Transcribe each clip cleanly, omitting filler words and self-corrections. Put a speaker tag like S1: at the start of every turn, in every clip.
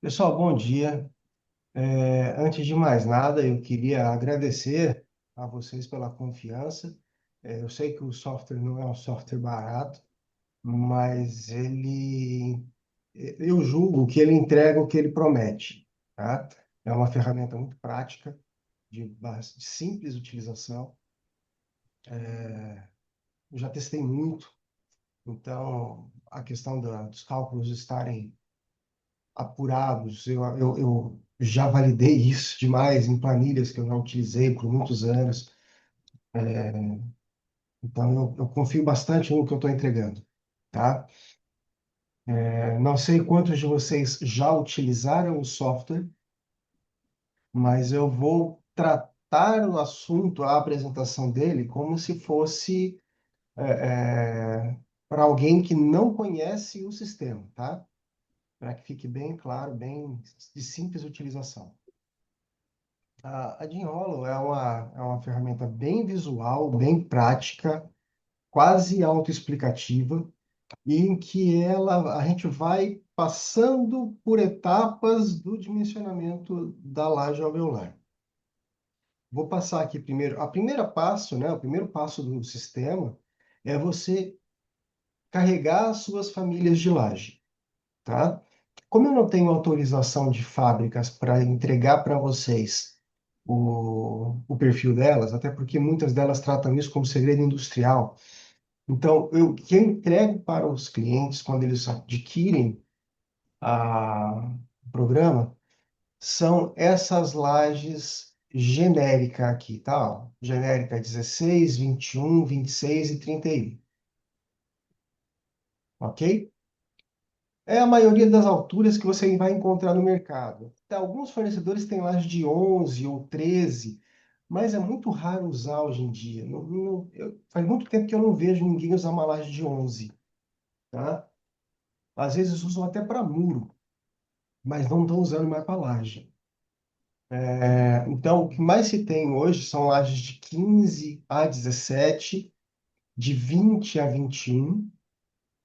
S1: Pessoal, bom dia. Antes de mais nada, eu queria agradecer a vocês pela confiança. Eu sei que o software não é um software barato, mas eu julgo que ele entrega o que ele promete, tá? É uma ferramenta muito prática, de simples utilização. Eu já testei muito, então a questão dos cálculos estarem apurados. Eu já validei isso demais em planilhas que eu não utilizei por muitos anos. Então, eu confio bastante no que eu estou entregando, tá? Não sei quantos de vocês já utilizaram o software, mas eu vou tratar o assunto, a apresentação dele, como se fosse para alguém que não conhece o sistema, tá? Para que fique bem claro, bem de simples utilização. A Jinhollow é uma ferramenta bem visual, bem prática, quase autoexplicativa, e em que a gente vai passando por etapas do dimensionamento da laje alveolar. Vou passar aqui primeiro. O primeiro passo do sistema é você carregar as suas famílias de laje, tá? Como eu não tenho autorização de fábricas para entregar para vocês o perfil delas, até porque muitas delas tratam isso como segredo industrial. Então, o que eu entrego para os clientes quando eles adquirem o programa são essas lajes genérica aqui, tá? Ó, genérica 16, 21, 26 e 31, ok? É a maioria das alturas que você vai encontrar no mercado. Alguns fornecedores têm laje de 11 ou 13, mas é muito raro usar hoje em dia. Faz muito tempo que eu não vejo ninguém usar uma laje de 11, tá? Às vezes usam até para muro, mas não estão usando mais para laje. Então, o que mais se tem hoje são lajes de 15 a 17, de 20 a 21,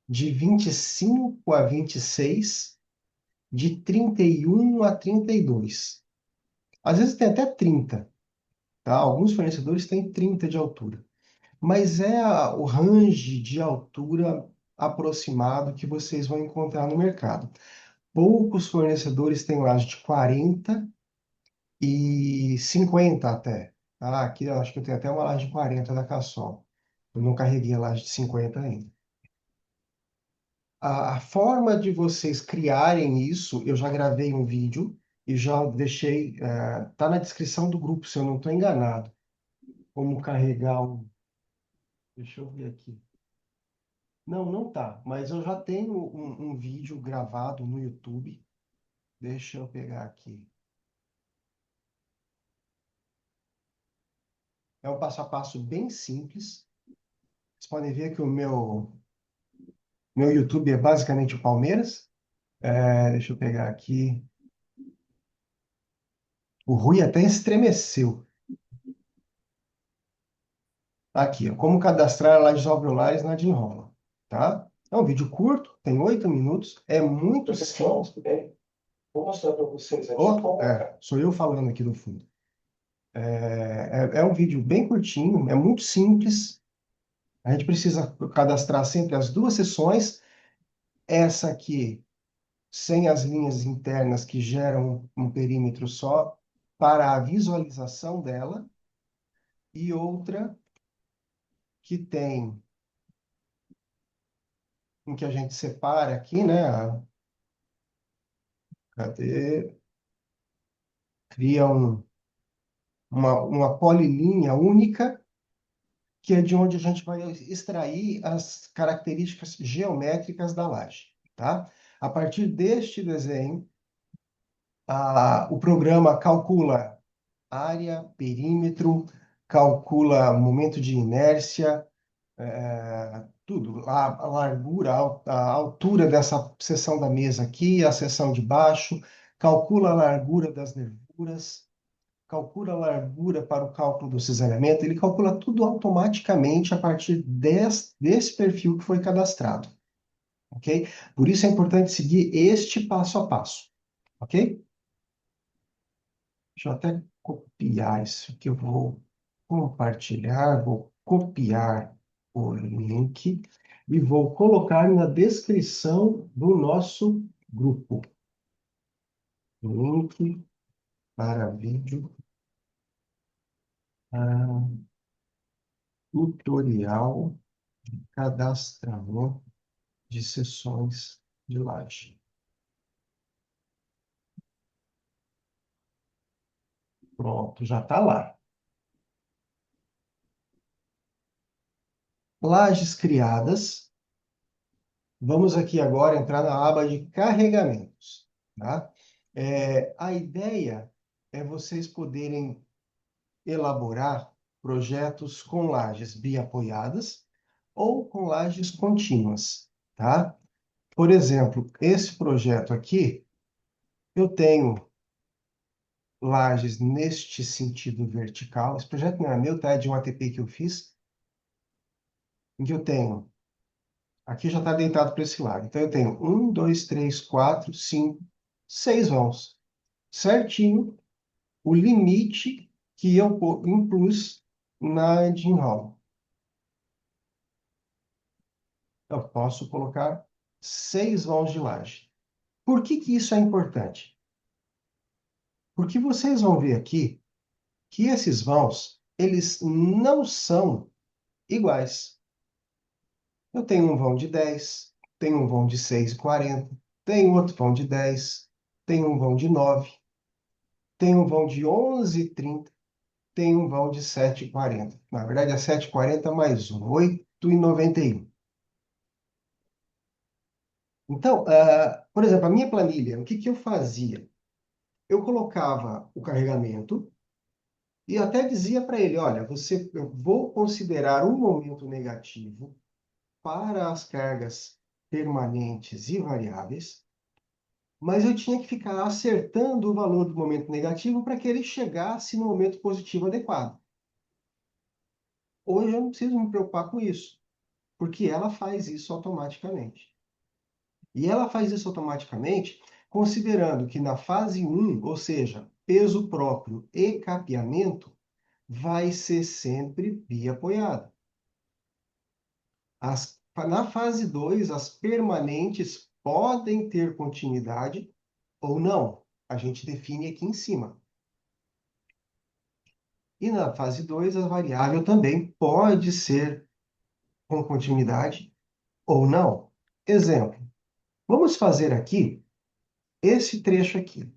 S1: de 25 a 26, de 31 a 32. Às vezes tem até 30, tá? Alguns fornecedores têm 30 de altura. Mas é o range de altura aproximado que vocês vão encontrar no mercado. Poucos fornecedores têm laje de 40 e 50 até. Aqui eu acho que eu tenho até uma laje de 40 da Cassol. Eu não carreguei a laje de 50 ainda. A forma de vocês criarem isso, eu já gravei um vídeo e já deixei, tá na descrição do grupo, se eu não estou enganado. Como carregar um. Deixa eu ver aqui. Não, não tá, mas eu já tenho um vídeo gravado no YouTube. Deixa eu pegar aqui. É um passo a passo bem simples. Vocês podem ver que o meu YouTube é basicamente o Palmeiras. Deixa eu pegar aqui. O Rui até estremeceu. Aqui, ó, como cadastrar lajes alveolares na Desenrola, tá? É um vídeo curto, tem 8 minutos, é muito simples. Vou mostrar para vocês aqui. Sou eu falando aqui do fundo. É um vídeo bem curtinho, é muito simples. A gente precisa cadastrar sempre as duas sessões. Essa aqui, sem as linhas internas que geram um perímetro só, para a visualização dela, e outra que tem em que a gente separa aqui, né? Cadê? Cria uma polilinha única, que é de onde a gente vai extrair as características geométricas da laje, tá? A partir deste desenho, o programa calcula área, perímetro, calcula momento de inércia, tudo, a largura, a altura dessa seção da mesa aqui, a seção de baixo, calcula a largura das nervuras, calcula a largura para o cálculo do cisalhamento, ele calcula tudo automaticamente a partir desse perfil que foi cadastrado, ok? Por isso é importante seguir este passo a passo, ok? Deixa eu até copiar isso que eu vou compartilhar, vou copiar o link e vou colocar na descrição do nosso grupo. Link para vídeo, tutorial, cadastramento de sessões de laje. Pronto, já está lá. Lajes criadas. Vamos aqui agora entrar na aba de carregamentos, tá? A ideia é vocês poderem elaborar projetos com lajes biapoiadas ou com lajes contínuas, tá? Por exemplo, esse projeto aqui, eu tenho lajes neste sentido vertical. Esse projeto não é meu, tá? É de um ATP que eu fiz, em que eu tenho. Aqui já está deitado para esse lado. Então, eu tenho 1, 2, 3, 4, 5, 6 vãos. Certinho o limite que eu impus na Hall. Eu posso colocar 6 vãos de laje. Por que que isso é importante? Porque vocês vão ver aqui que esses vãos, eles não são iguais. Eu tenho um vão de 10, tenho um vão de 6,40, tenho outro vão de 10, tenho um vão de 9, tenho um vão de 11,30, tenho um vão de 7,40. Na verdade, é 7,40 mais um, 8,91. Então, por exemplo, a minha planilha, o que que eu fazia? Eu colocava o carregamento e até dizia para ele, olha, eu vou considerar um momento negativo para as cargas permanentes e variáveis, mas eu tinha que ficar acertando o valor do momento negativo para que ele chegasse no momento positivo adequado. Hoje eu não preciso me preocupar com isso, porque ela faz isso automaticamente. E ela faz isso automaticamente, considerando que na fase 1, ou seja, peso próprio e capeamento, vai ser sempre biapoiado. Na fase 2, as permanentes podem ter continuidade ou não. A gente define aqui em cima. E na fase 2, a variável também pode ser com continuidade ou não. Exemplo, vamos fazer aqui esse trecho aqui.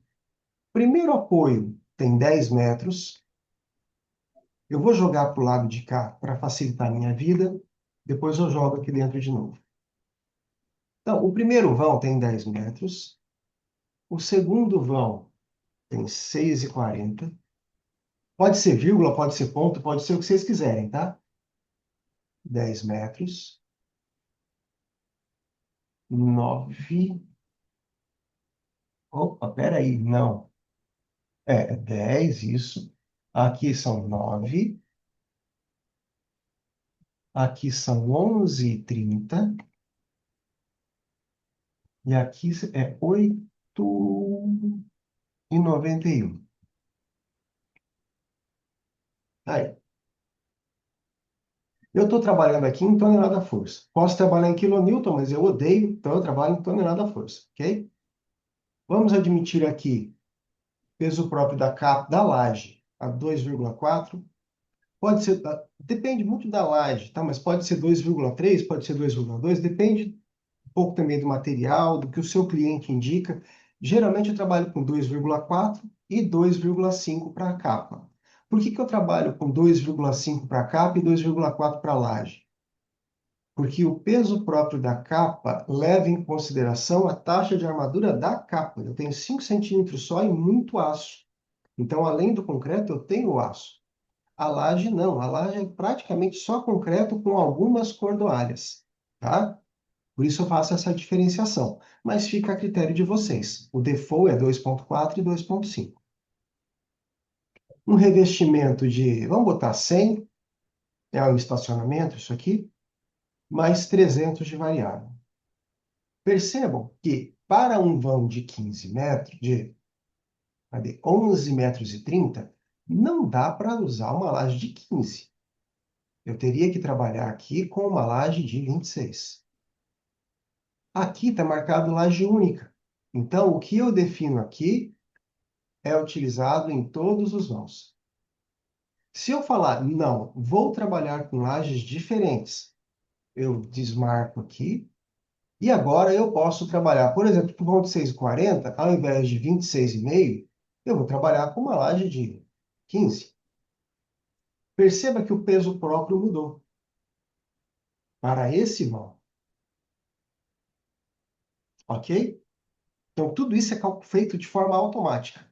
S1: Primeiro apoio tem 10 metros. Eu vou jogar para o lado de cá para facilitar a minha vida. Depois eu jogo aqui dentro de novo. Então, o primeiro vão tem 10 metros. O segundo vão tem 6,40. Pode ser vírgula, pode ser ponto, pode ser o que vocês quiserem, tá? 10 metros. 9. Opa, peraí, não. 10, isso. Aqui são 9. Aqui são 11,30. E aqui é 8,91. Aí. Eu estou trabalhando aqui em tonelada-força. Posso trabalhar em quilonewton, mas eu odeio, então eu trabalho em tonelada-força, ok? Vamos admitir aqui peso próprio da capa da laje a 2,4. Pode ser, depende muito da laje, tá? Mas pode ser 2,3, pode ser 2,2, depende um pouco também do material, do que o seu cliente indica. Geralmente eu trabalho com 2,4 e 2,5 para a capa. Por que que eu trabalho com 2,5 para a capa e 2,4 para a laje? Porque o peso próprio da capa leva em consideração a taxa de armadura da capa. Eu tenho 5 centímetros só e muito aço. Então, além do concreto, eu tenho aço. A laje não. A laje é praticamente só concreto com algumas cordoalhas, tá? Por isso eu faço essa diferenciação. Mas fica a critério de vocês. O default é 2,4 e 2,5. Um revestimento de, vamos botar 100, é o estacionamento, isso aqui, mais 300 de variável. Percebam que Para um vão de 15 metros, cadê? 11 metros e 30, não dá para usar uma laje de 15. Eu teria que trabalhar aqui com uma laje de 26. Aqui está marcado laje única. Então, o que eu defino aqui é utilizado em todos os vãos. Se eu falar, não, vou trabalhar com lajes diferentes, eu desmarco aqui, e agora eu posso trabalhar, por exemplo, para o vão de 6,40, ao invés de 26,5, eu vou trabalhar com uma laje de 15. Perceba que o peso próprio mudou para esse vão, ok? Então, tudo isso é feito de forma automática.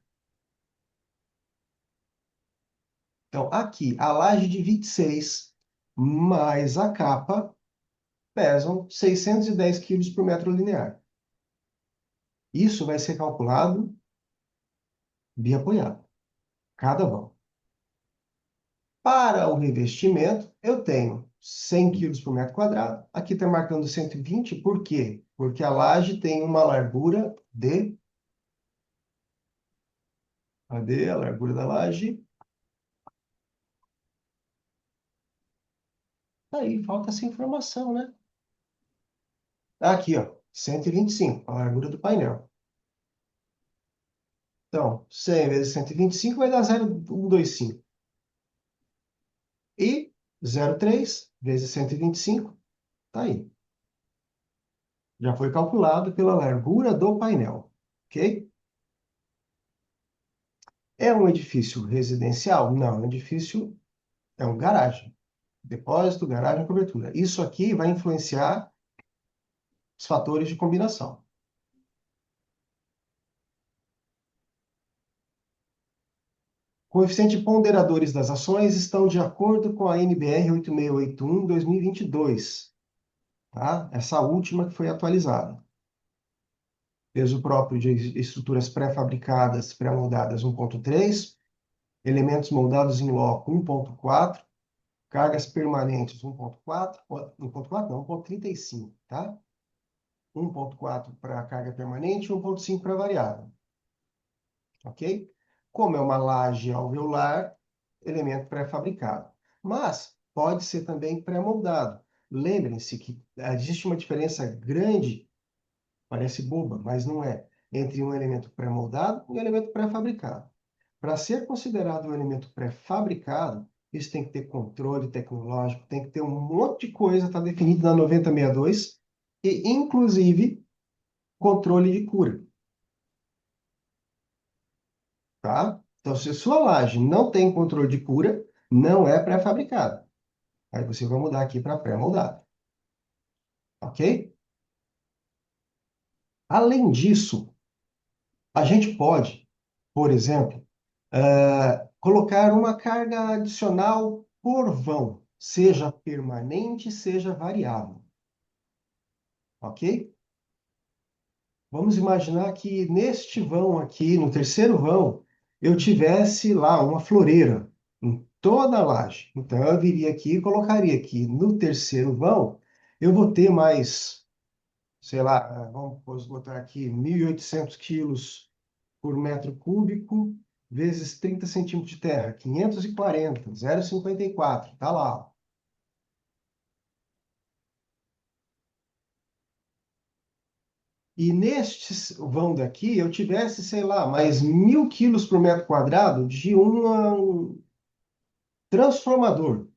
S1: Então, aqui, a laje de 26 mais a capa pesam 610 quilos por metro linear. Isso vai ser calculado biapoiado, cada vão. Para o revestimento, eu tenho 100 quilos por metro quadrado. Aqui está marcando 120, por quê? Porque a laje tem uma largura de... Cadê a largura da laje? Aí, falta essa informação, né? Aqui, ó, 125, a largura do painel. Então, 100 vezes 125 vai dar 0,125. E 0,3 vezes 125, tá aí. Já foi calculado pela largura do painel, ok? É um edifício residencial? Não, é um edifício, é um garagem. Depósito, garagem, cobertura. Isso aqui vai influenciar os fatores de combinação. Coeficiente ponderadores das ações estão de acordo com a NBR 8681/2022, tá? Essa última que foi atualizada. Peso próprio de estruturas pré-fabricadas, pré-moldadas 1,3, elementos moldados em loco 1,4, cargas permanentes 1,4, 1,4 não, 1,35, tá? 1,4 para carga permanente e 1,5 para variável, ok? Como é uma laje alveolar, elemento pré-fabricado. Mas pode ser também pré-moldado. Lembrem-se que existe uma diferença grande, parece boba, mas não é, entre um elemento pré-moldado e um elemento pré-fabricado. Para ser considerado um elemento pré-fabricado, isso tem que ter controle tecnológico, tem que ter um monte de coisa, está definido na 9062, e inclusive controle de cura, tá? Então, se a sua laje não tem controle de cura, não é pré-fabricado. Aí você vai mudar aqui para pré-moldado, ok? Além disso, a gente pode, por exemplo, colocar uma carga adicional por vão, seja permanente, seja variável, ok? Vamos imaginar que neste vão aqui, no terceiro vão, eu tivesse lá uma floreira em toda a laje. Então, eu viria aqui e colocaria aqui no terceiro vão, eu vou ter mais, sei lá, vamos botar aqui 1.800 quilos por metro cúbico, vezes 30 centímetros de terra, 540, 0,54, tá lá. E neste vão daqui, eu tivesse, sei lá, mais 1.000 quilos por metro quadrado de um transformador.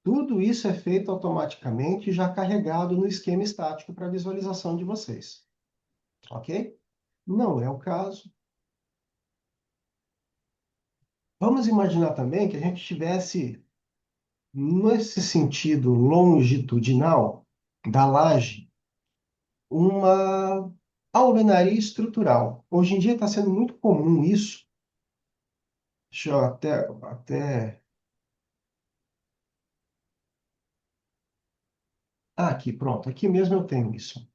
S1: Tudo isso é feito automaticamente, já carregado no esquema estático para visualização de vocês. Ok? Não é o caso. Vamos imaginar também que a gente tivesse, nesse sentido longitudinal da laje, uma alvenaria estrutural. Hoje em dia está sendo muito comum isso. Deixa eu até... Ah, aqui, pronto. Aqui mesmo eu tenho isso. O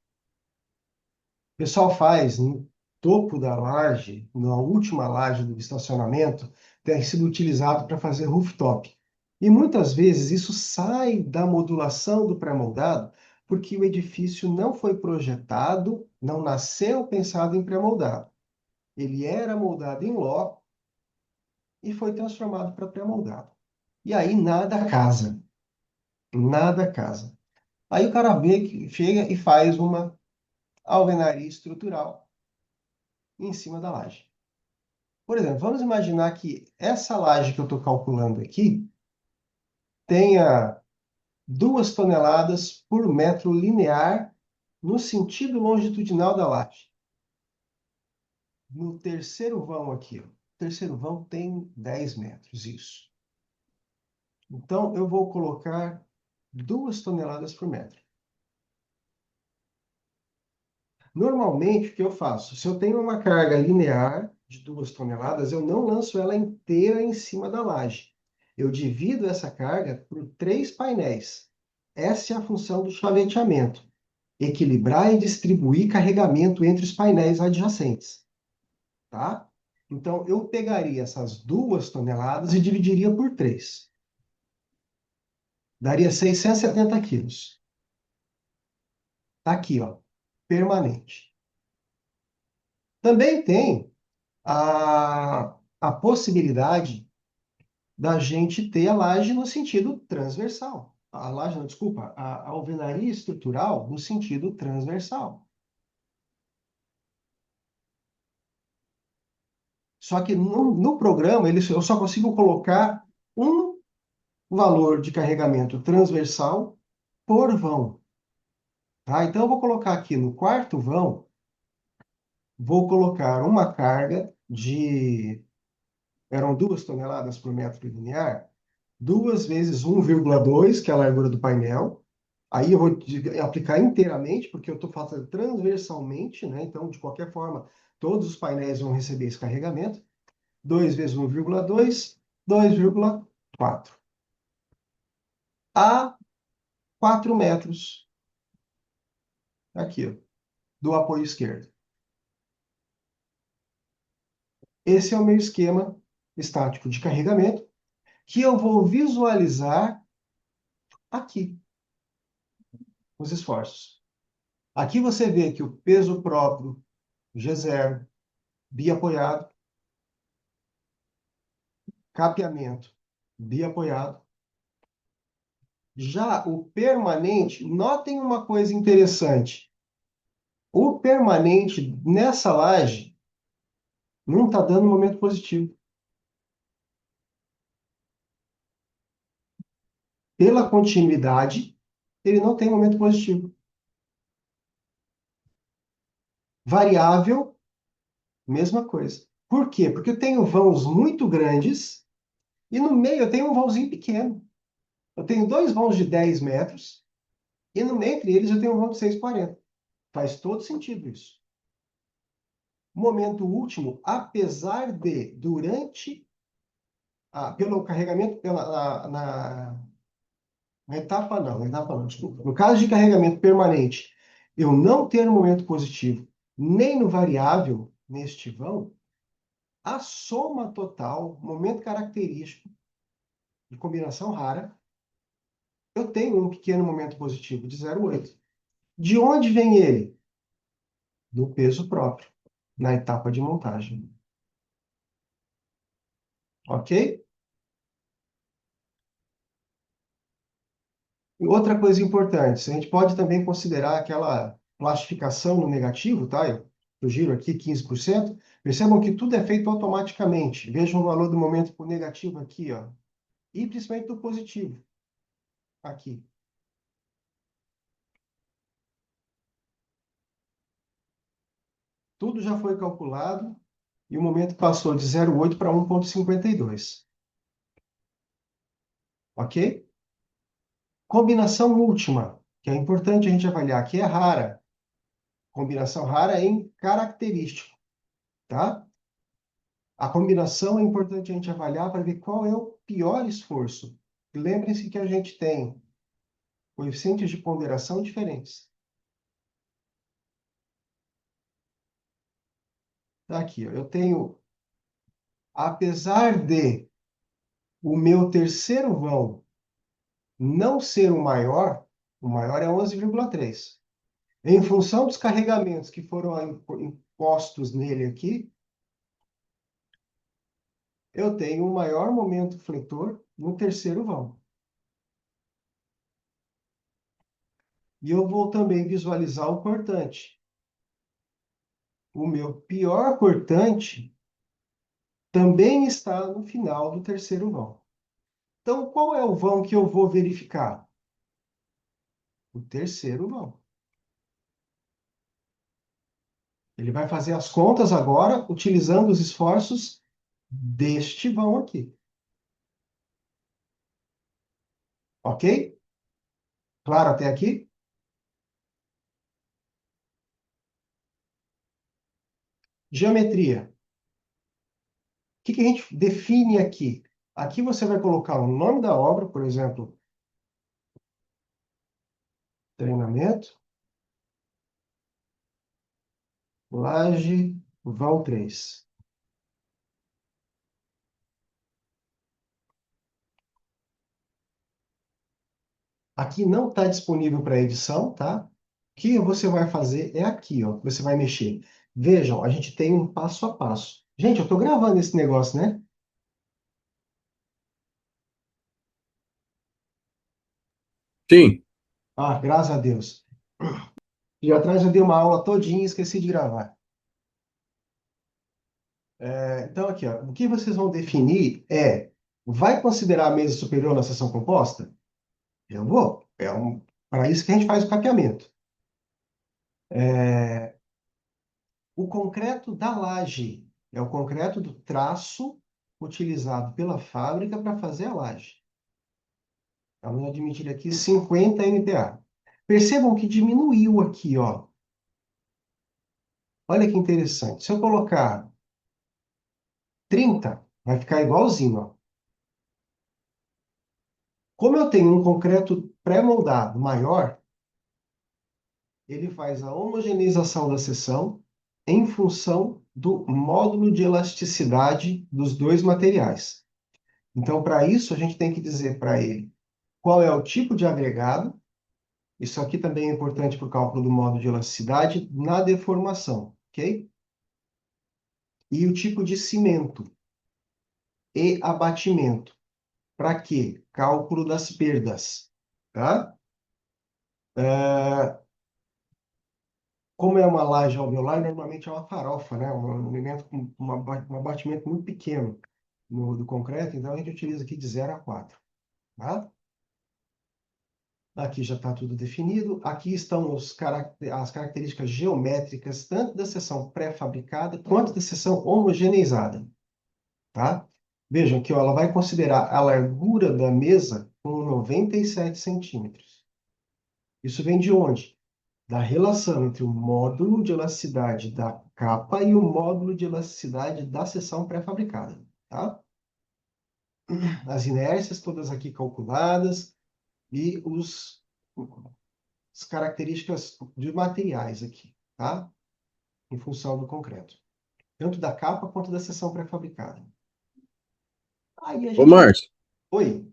S1: pessoal faz no topo da laje, na última laje do estacionamento, tem sido utilizado para fazer rooftop. E muitas vezes isso sai da modulação do pré-moldado, porque o edifício não foi projetado, não nasceu pensado em pré-moldado. Ele era moldado em loco e foi transformado para pré-moldado. E aí nada casa, nada casa. Aí o cara vê que chega e faz uma alvenaria estrutural em cima da laje. Por exemplo, vamos imaginar que essa laje que eu estou calculando aqui tenha 2 toneladas por metro linear no sentido longitudinal da laje. No terceiro vão aqui, ó. O terceiro vão tem 10 metros, isso. Então, eu vou colocar 2 toneladas por metro. Normalmente, o que eu faço? Se eu tenho uma carga linear de 2 toneladas, eu não lanço ela inteira em cima da laje. Eu divido essa carga por 3 painéis. Essa é a função do chaveteamento. Equilibrar e distribuir carregamento entre os painéis adjacentes, tá? Então, eu pegaria essas 2 toneladas e dividiria por 3. Daria 670 quilos. Tá aqui, ó, permanente. Também tem a possibilidade da gente ter a laje no sentido transversal. A laje, não, desculpa, a alvenaria estrutural no sentido transversal. Só que no programa eu só consigo colocar um valor de carregamento transversal por vão. Tá? Então, eu vou colocar aqui no quarto vão, vou colocar uma carga de, eram 2 toneladas por metro linear, 2 vezes 1,2, que é a largura do painel. Aí eu vou aplicar inteiramente, porque eu estou fazendo transversalmente, né? Então, de qualquer forma, todos os painéis vão receber esse carregamento. 2 vezes 1,2, 2,4. A 4 metros aqui, ó, do apoio esquerdo. Esse é o meu esquema estático de carregamento, que eu vou visualizar aqui, os esforços. Aqui você vê que o peso próprio, G0, biapoiado, capeamento, biapoiado. Já o permanente, notem uma coisa interessante. O permanente nessa laje não está dando momento positivo. Pela continuidade, ele não tem momento positivo. Variável, mesma coisa. Por quê? Porque eu tenho vãos muito grandes e no meio eu tenho um vãozinho pequeno. Eu tenho dois vãos de 10 metros e no meio entre eles eu tenho um vão de 6,40. Faz todo sentido isso. Momento último, apesar de, durante, pelo carregamento, na etapa não, desculpa. No caso de carregamento permanente, eu não ter um momento positivo, nem no variável, neste vão, a soma total, momento característico, de combinação rara, eu tenho um pequeno momento positivo de 0,8. De onde vem ele? Do peso próprio, na etapa de montagem. Ok? E outra coisa importante, a gente pode também considerar aquela plastificação no negativo, tá? Eu sugiro aqui 15%. Percebam que tudo é feito automaticamente. Vejam o valor do momento por negativo aqui, ó. E principalmente do positivo, aqui. Tudo já foi calculado e o momento passou de 0,8 para 1,52. Ok? Combinação última, que é importante a gente avaliar, que é rara. Combinação rara em característico, tá? A combinação é importante a gente avaliar para ver qual é o pior esforço. Lembrem-se que a gente tem coeficientes de ponderação diferentes. Tá aqui, ó, eu tenho, apesar de o meu terceiro vão não ser o maior é 11,3. Em função dos carregamentos que foram impostos nele aqui, eu tenho um maior momento fletor no terceiro vão. E eu vou também visualizar o cortante. O meu pior cortante também está no final do terceiro vão. Então, qual é o vão que eu vou verificar? O terceiro vão. Ele vai fazer as contas agora utilizando os esforços deste vão aqui. Ok? Claro até aqui? Geometria. O que que a gente define aqui? Aqui você vai colocar o nome da obra, por exemplo, treinamento, laje, vão 3. Aqui não está disponível para edição, tá? O que você vai fazer é aqui, ó. Você vai mexer. Vejam, a gente tem um passo a passo. Gente, eu estou gravando esse negócio, né?
S2: Sim.
S1: Ah, graças a Deus. E atrás eu dei uma aula todinha e esqueci de gravar. Então, aqui, ó, o que vocês vão definir é: vai considerar a mesa superior na seção composta? Eu vou. Para isso que a gente faz o capeamento. O concreto da laje é o concreto do traço utilizado pela fábrica para fazer a laje. Vamos admitir aqui 50 MPa. Percebam que diminuiu aqui, ó. Olha que interessante. Se eu colocar 30, vai ficar igualzinho, ó. Como eu tenho um concreto pré-moldado maior, ele faz a homogeneização da seção em função do módulo de elasticidade dos dois materiais. Então, para isso, a gente tem que dizer para ele qual é o tipo de agregado. Isso aqui também é importante para o cálculo do módulo de elasticidade na deformação, ok? E o tipo de cimento e abatimento. Para quê? Cálculo das perdas, tá? Como é uma laje alveolar, normalmente é uma farofa, né? Um elemento com um abatimento muito pequeno do concreto, então a gente utiliza aqui de 0 a 4, tá? Aqui já está tudo definido. Aqui estão as características geométricas, tanto da seção pré-fabricada quanto da seção homogeneizada, tá? Vejam que ó, ela vai considerar a largura da mesa com 97 centímetros. Isso vem de onde? Da relação entre o módulo de elasticidade da capa e o módulo de elasticidade da seção pré-fabricada, tá? As inércias todas aqui calculadas e as características de materiais aqui, tá? Em função do concreto. Tanto da capa quanto da seção pré-fabricada. Aí a
S2: Ô,
S1: gente...
S2: Márcio,
S1: Oi.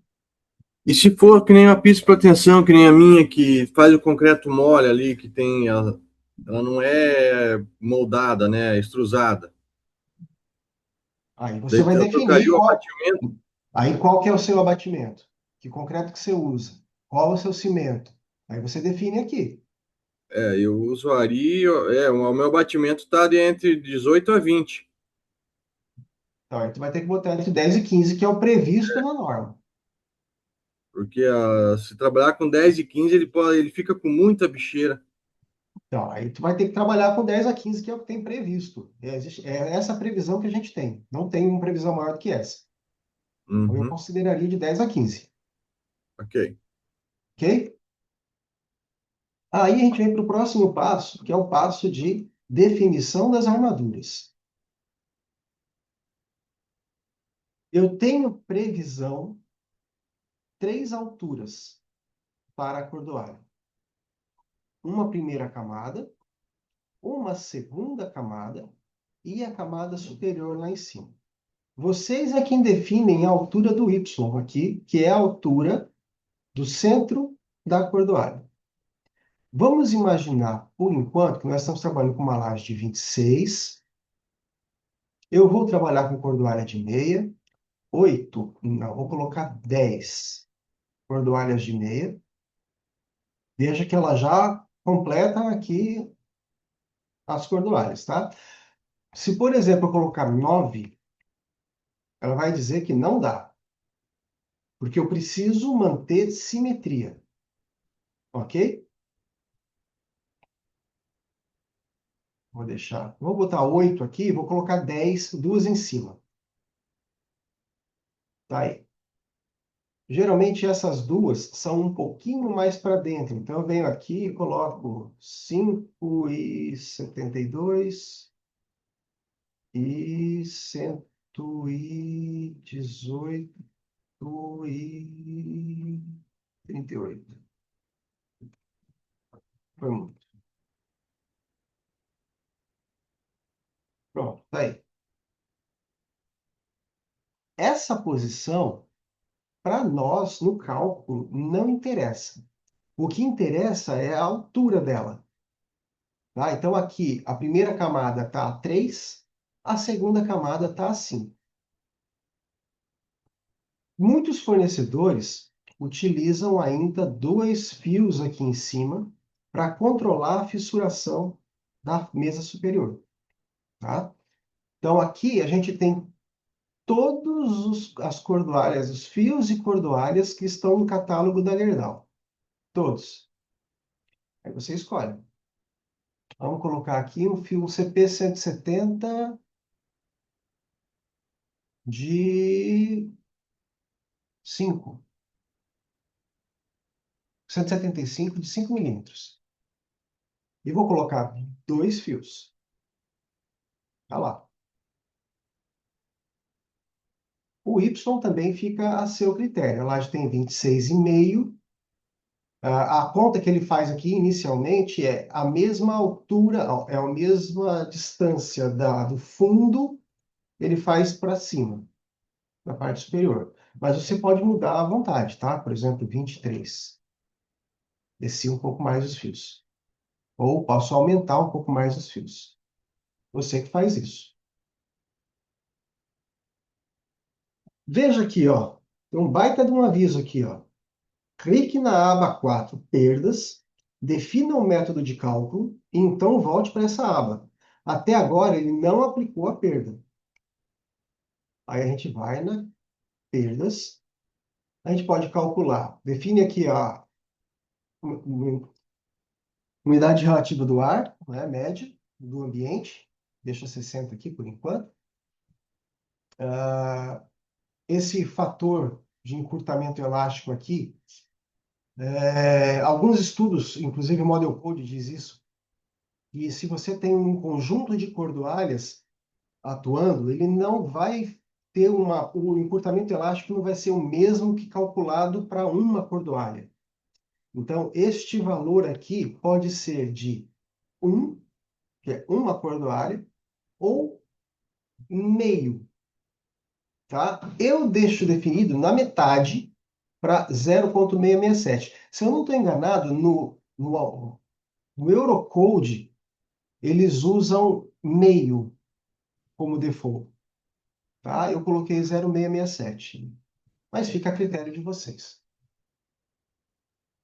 S2: e se for que nem uma pista de proteção, que nem a minha, que faz o concreto mole ali, que tem ela não é moldada, né, é extrusada.
S1: Aí você
S2: Daí
S1: vai
S2: eu
S1: definir
S2: trocaria o
S1: qual...
S2: abatimento.
S1: Aí qual que é o seu abatimento? Que concreto que você usa? Qual é o seu cimento? Aí você define aqui.
S2: Eu usaria, o meu abatimento está de entre 18 a 20,
S1: Então, aí tu vai ter que botar entre 10 e 15, que é o previsto na norma.
S2: porque se trabalhar com 10 e 15, ele fica com muita bicheira.
S1: Então, aí tu vai ter que trabalhar com 10 a 15, que é o que tem previsto. É essa a previsão que a gente tem. Não tem uma previsão maior do que essa. Então, eu
S2: Uhum,
S1: consideraria de 10 a 15.
S2: ok.
S1: Ok? Aí a gente vem para o próximo passo, que é o passo de definição das armaduras. Eu tenho previsão 3 alturas para a cordoária. Uma primeira camada, uma segunda camada e a camada superior lá em cima. Vocês é quem definem a altura do Y aqui, que é a altura do centro da cordoalha. Vamos imaginar, por enquanto, que nós estamos trabalhando com uma laje de 26. Eu vou trabalhar com cordoalha de meia. 8, não, vou colocar 10 cordoalhas de meia. Veja que ela já completa aqui as cordoalhas, tá? Se, por exemplo, eu colocar 9, ela vai dizer que não dá, porque eu preciso manter simetria, ok? Vou deixar. Vou botar 8 aqui, vou colocar 10, duas em cima. Tá aí. Geralmente essas duas são um pouquinho mais para dentro. Então eu venho aqui e coloco 5,72 e 118,38. Foi muito. Pronto, tá aí. Essa posição, para nós, no cálculo, não interessa. O que interessa é a altura dela. Tá? Então, aqui, a primeira camada está a 3, a segunda camada está a 5. Muitos fornecedores utilizam ainda dois fios aqui em cima para controlar a fissuração da mesa superior. Tá? Então, aqui a gente tem todas as cordoalhas, os fios e cordoalhas que estão no catálogo da Gerdau. Todos. Aí você escolhe. Vamos colocar aqui um fio CP 170 de 5. 175 de 5 milímetros. E vou colocar dois fios. Tá lá. O Y também fica a seu critério. A laje tem 26,5. A conta que ele faz aqui inicialmente é a mesma altura, é a mesma distância do fundo, ele faz para cima, na parte superior. Mas você pode mudar à vontade, tá? Por exemplo, 23. Desci um pouco mais os fios. Ou posso aumentar um pouco mais os fios. Você que faz isso. Veja aqui, ó. Tem um baita de um aviso aqui, ó. Clique na aba 4, perdas, defina o método de cálculo e então volte para essa aba. Até agora ele não aplicou a perda. Aí a gente vai na perdas, a gente pode calcular. Define aqui a umidade relativa do ar, né, média do ambiente. Deixa 60 aqui por enquanto. Esse fator de encurtamento elástico aqui, alguns estudos, inclusive o Model Code diz isso, e se você tem um conjunto de cordoalhas atuando, ele não vai ter o encurtamento elástico não vai ser o mesmo que calculado para uma cordoalha. Então, este valor aqui pode ser de 1, que é uma cordoalha, ou meio, tá? Eu deixo definido na metade para 0,667. Se eu não estou enganado, no Eurocode, eles usam meio como default. Tá? Eu coloquei 0,667, mas fica a critério de vocês.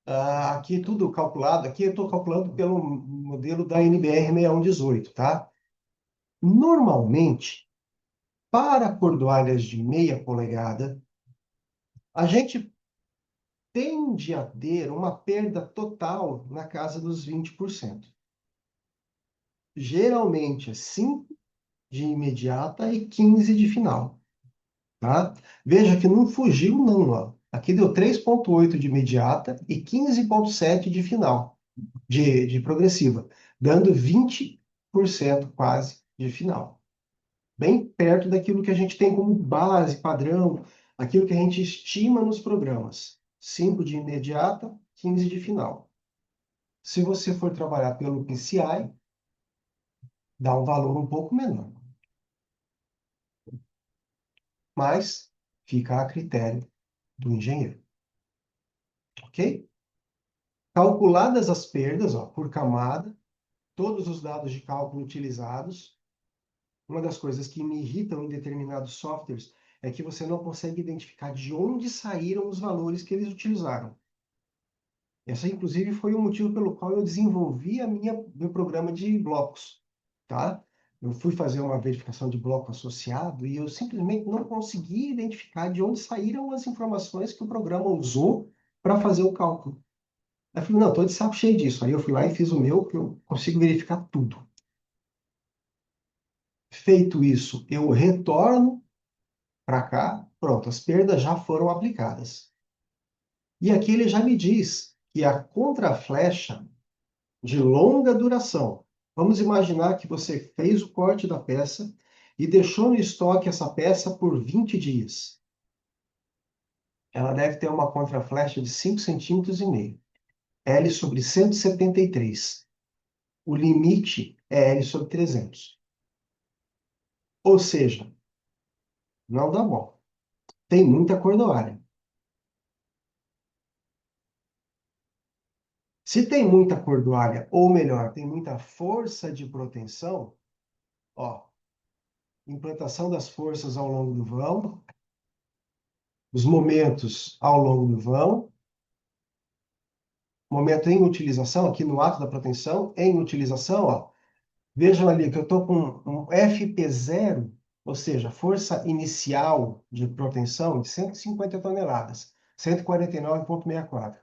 S1: Aqui tudo calculado, aqui eu estou calculando pelo modelo da NBR 6118, tá? Normalmente, para cordoalhas de meia polegada, a gente tende a ter uma perda total na casa dos 20%. Geralmente é 5 de imediata e 15 de final. Tá? Veja que não fugiu, não. Ó. Aqui deu 3,8 de imediata e 15,7 de final, de progressiva, dando 20% quase de final. Bem perto daquilo que a gente tem como base, padrão, aquilo que a gente estima nos programas. 5 de imediata, 15 de final. Se você for trabalhar pelo PCI, dá um valor um pouco menor. mas fica a critério do engenheiro, ok? Calculadas as perdas, ó, por camada, todos os dados de cálculo utilizados. Uma das coisas que me irritam em determinados softwares é que você não consegue identificar de onde saíram os valores que eles utilizaram. Esse, inclusive, foi o motivo pelo qual eu desenvolvi meu programa de blocos, tá? Eu fui fazer uma verificação de bloco associado e eu simplesmente não consegui identificar de onde saíram as informações que o programa usou para fazer o cálculo. Aí eu falei, não, estou de saco cheio disso. Aí eu fui lá e fiz o meu, que eu consigo verificar tudo. Feito isso, eu retorno para cá, pronto, as perdas já foram aplicadas. E aqui ele já me diz que a contraflecha de longa duração. Vamos imaginar que você fez o corte da peça e deixou no estoque essa peça por 20 dias. Ela deve ter uma contraflecha de 5,5 cm, L sobre 173. O limite é L sobre 300. Ou seja, não dá bom. Tem muita cordoalha. Se tem muita cordoalha, ou melhor, tem muita força de proteção, ó, implantação das forças ao longo do vão, os momentos ao longo do vão, momento em utilização, aqui no ato da proteção, em utilização, ó, vejam ali que eu estou com um FP0, ou seja, força inicial de proteção de 150 toneladas, 149,64.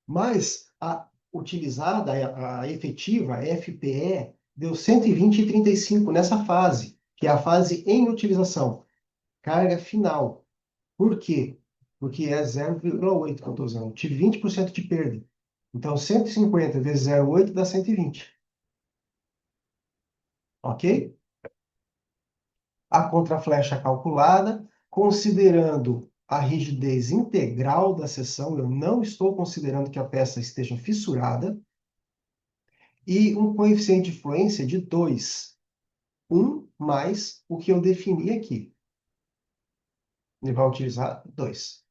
S1: Mas a utilizada, a efetiva, a FPE, deu 120,35 nessa fase, que é a fase em utilização, carga final. Por quê? Porque é 0,8 que eu estou usando. Tive 20% de perda. Então, 150 vezes 0,8 dá 120. Ok? A contraflecha calculada, considerando a rigidez integral da seção, eu não estou considerando que a peça esteja fissurada, e um coeficiente de fluência de 2. 1 mais o que eu defini aqui. Ele vai utilizar 2.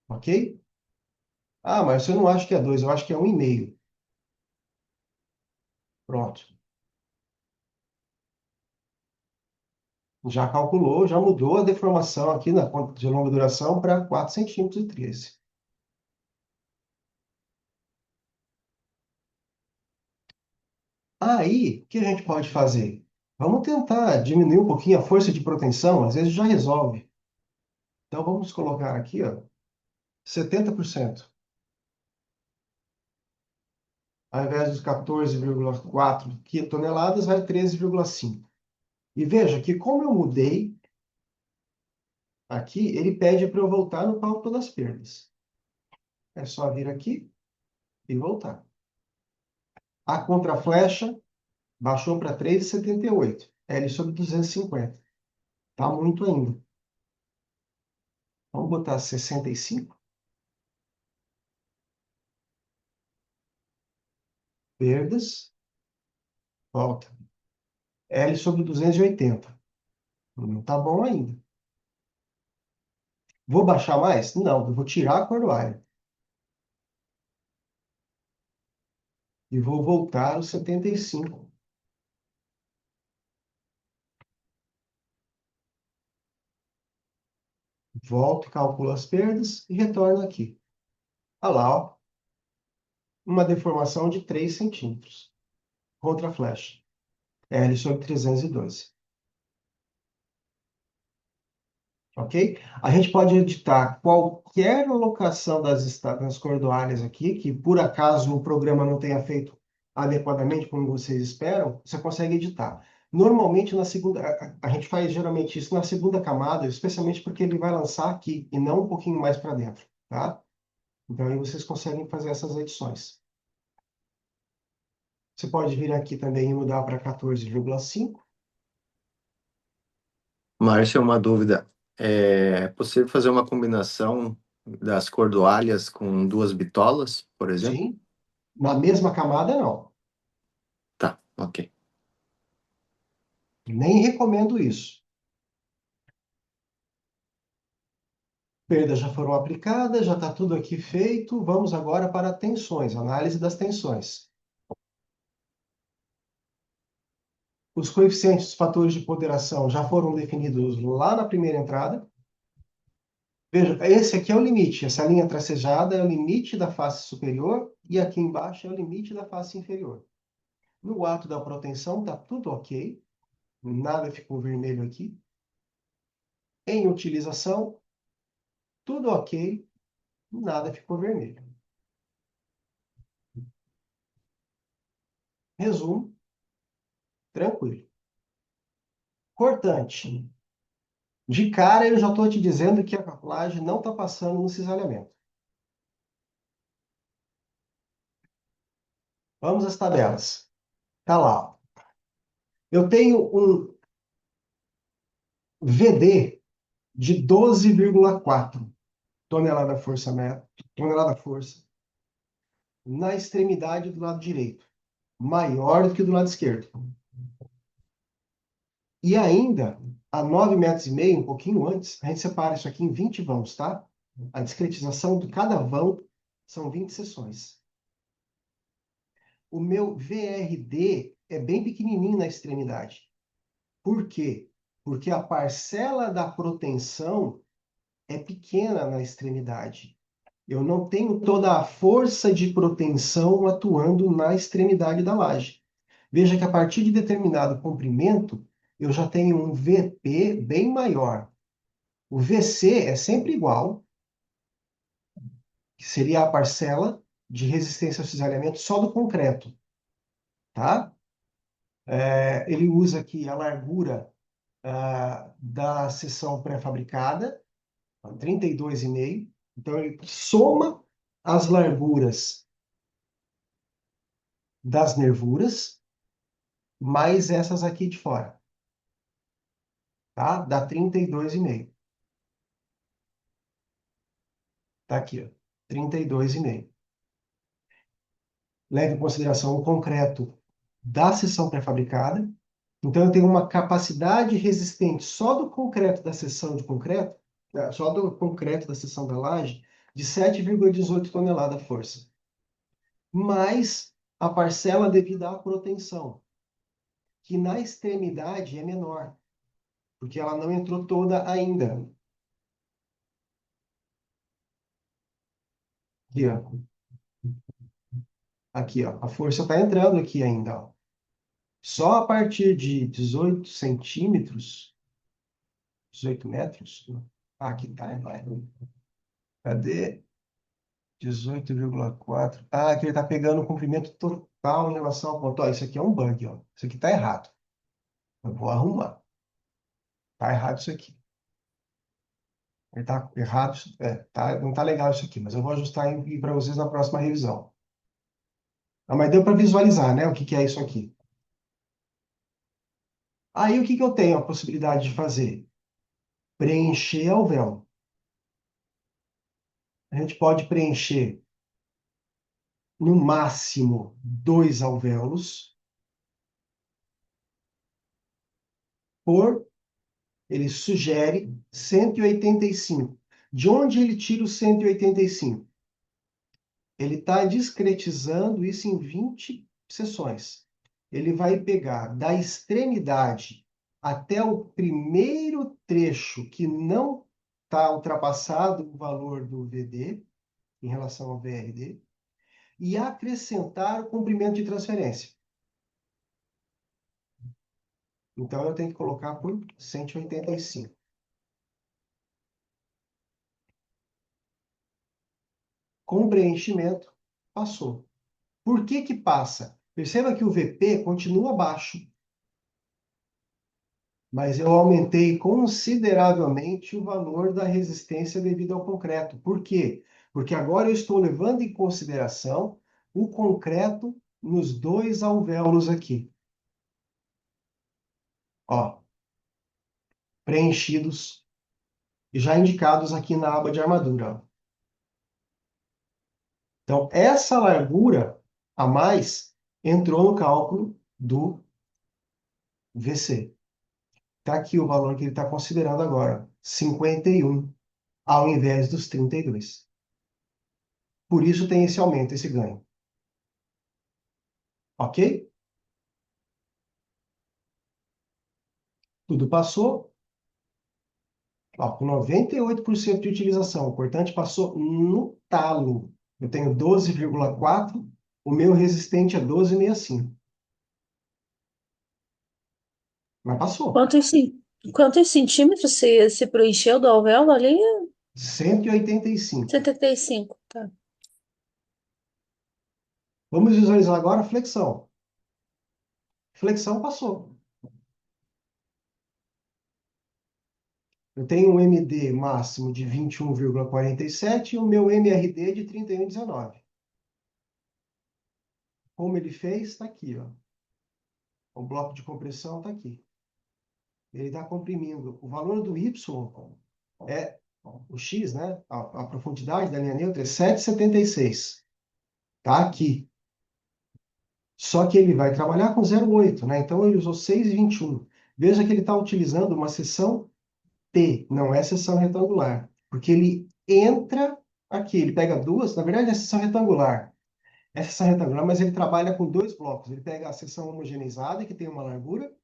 S1: Ok? Ah, mas eu não acho que é 2, eu acho que é 1,5. Pronto. Já calculou, já mudou a deformação aqui na conta de longa duração para 4,13 cm. Aí, o que a gente pode fazer? Vamos tentar diminuir um pouquinho a força de proteção, às vezes já resolve. Então, vamos colocar aqui, ó, 70%. Ao invés dos 14,4 toneladas, vai 13,5. E veja que como eu mudei aqui, ele pede para eu voltar no cálculo das perdas. É só vir aqui e voltar. A contraflecha baixou para 3,78. L sobre 250. Está muito ainda. Vamos botar 65. Perdas. Volta. L sobre 280. Não está bom ainda. Vou baixar mais? Não, eu vou tirar a cordoalha. E vou voltar aos 75. Volto, calculo as perdas e retorno aqui. Olha lá, ó, uma deformação de 3 centímetros. Contra a flecha. L sobre 312. Ok? A gente pode editar qualquer alocação das cordoalhas aqui, que por acaso o programa não tenha feito adequadamente como vocês esperam, você consegue editar. Normalmente, na segunda, a gente faz geralmente isso na segunda camada, especialmente porque ele vai lançar aqui e não um pouquinho mais para dentro, tá? Então, aí vocês conseguem fazer essas edições. Você pode vir aqui também e mudar para 14,5.
S3: Márcia, uma dúvida. É possível fazer uma combinação das cordoalhas com duas bitolas, por exemplo?
S1: Sim. Na mesma camada, não.
S3: Tá, ok.
S1: Nem recomendo isso. Perdas já foram aplicadas, já está tudo aqui feito. Vamos agora para tensões, análise das tensões. Os coeficientes, os fatores de ponderação já foram definidos lá na primeira entrada. Veja, esse aqui é o limite. Essa linha tracejada é o limite da face superior e aqui embaixo é o limite da face inferior. No ato da proteção está tudo ok. Nada ficou vermelho aqui. Em utilização, tudo ok. Nada ficou vermelho. Resumo, tranquilo. Cortante. De cara, eu já estou te dizendo que a laje não está passando no cisalhamento. Vamos às tabelas. Está lá. Eu tenho um VD de 12,4 tonelada-força na extremidade do lado direito, maior do que do lado esquerdo. E ainda, a 9,5 metros, um pouquinho antes, a gente separa isso aqui em 20 vãos, tá? A discretização de cada vão são 20 seções. O meu VRD é bem pequenininho na extremidade. Por quê? Porque a parcela da proteção é pequena na extremidade. Eu não tenho toda a força de proteção atuando na extremidade da laje. Veja que a partir de determinado comprimento, eu já tenho um VP bem maior. O VC é sempre igual, que seria a parcela de resistência ao cisalhamento só do concreto, tá? Ele usa aqui a largura da seção pré-fabricada, 32,5. Então, ele soma as larguras das nervuras, mais essas aqui de fora, tá? Dá 32,5. Tá aqui, ó, 32,5. Leve em consideração o concreto da seção pré-fabricada. Então, eu tenho uma capacidade resistente só do concreto da seção de concreto, só do concreto da seção da laje, de 7,18 toneladas força. Mais a parcela devida à proteção, que na extremidade é menor, porque ela não entrou toda ainda. Aqui, ó. Aqui, ó. A força está entrando aqui ainda, ó. Só a partir de 18 centímetros, 18 metros. Ah, aqui tá. Cadê? 18,4. Ah, aqui ele está pegando o comprimento total em relação ao ponto. Ó, isso aqui é um bug, ó. Isso aqui está errado. Eu vou arrumar. Tá errado isso aqui. Ele tá errado. Não tá legal isso aqui, mas eu vou ajustar para vocês na próxima revisão. Ah, mas deu para visualizar, né? O que é isso aqui. Aí o que eu tenho a possibilidade de fazer? Preencher alvéolo. A gente pode preencher no máximo 2 alvéolos por, ele sugere 185. De onde ele tira o 185? Ele está discretizando isso em 20 seções. Ele vai pegar da extremidade até o primeiro trecho que não está ultrapassado o valor do VD, em relação ao VRD, e acrescentar o comprimento de transferência. Então, eu tenho que colocar por 185. Com preenchimento, passou. Por que que passa? Perceba que o VP continua baixo, mas eu aumentei consideravelmente o valor da resistência devido ao concreto. Por quê? Porque agora eu estou levando em consideração o concreto nos 2 alvéolos aqui. Ó, preenchidos e já indicados aqui na aba de armadura. Ó. Então, essa largura a mais entrou no cálculo do VC. Está aqui o valor que ele está considerando agora, 51. ao invés dos 32. Por isso tem esse aumento, esse ganho. Ok? Tudo passou. Ó, com 98% de utilização. O cortante passou no talo. Eu tenho 12,4. O meu resistente é 12,65. Mas passou.
S4: Quantos centímetros se preencheu do alvéolo ali?
S1: 185.
S4: 75, tá.
S1: Vamos visualizar agora a flexão. Flexão passou. Eu tenho um MD máximo de 21,47 e o meu MRD de 31,19. Como ele fez? Está aqui, ó. O bloco de compressão está aqui. Ele está comprimindo. O valor do Y é o X, né? A profundidade da linha neutra é 7,76. Está aqui. Só que ele vai trabalhar com 0,8, né? Então ele usou 6,21. Veja que ele está utilizando uma seção T, não é seção retangular. Porque ele entra aqui, ele pega duas, na verdade é seção retangular. É seção retangular, mas ele trabalha com dois blocos. Ele pega a seção homogeneizada, que tem uma largura,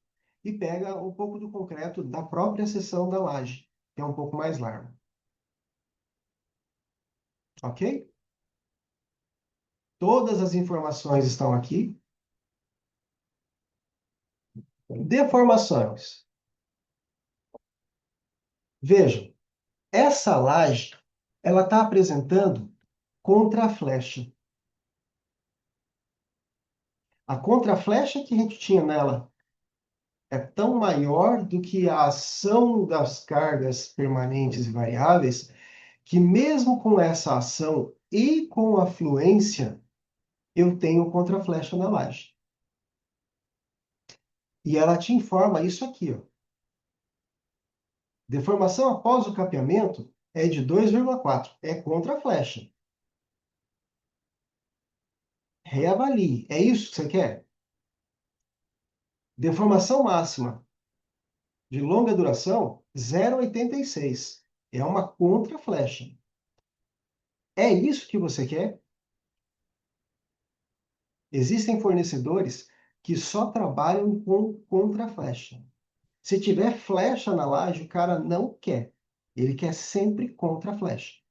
S1: e pega um pouco do concreto da própria seção da laje, que é um pouco mais largo. Ok? Todas as informações estão aqui. Deformações. Vejam, essa laje, ela está apresentando contraflecha. A contraflecha que a gente tinha nela é tão maior do que a ação das cargas permanentes e variáveis, que mesmo com essa ação e com a fluência, eu tenho contraflecha na laje. E ela te informa isso aqui, ó. Deformação após o capeamento é de 2,4. É contraflecha. Reavalie. É isso que você quer? Deformação máxima de longa duração, 0,86. É uma contraflecha. É isso que você quer? Existem fornecedores que só trabalham com contraflecha. Se tiver flecha na laje, o cara não quer. Ele quer sempre contraflecha.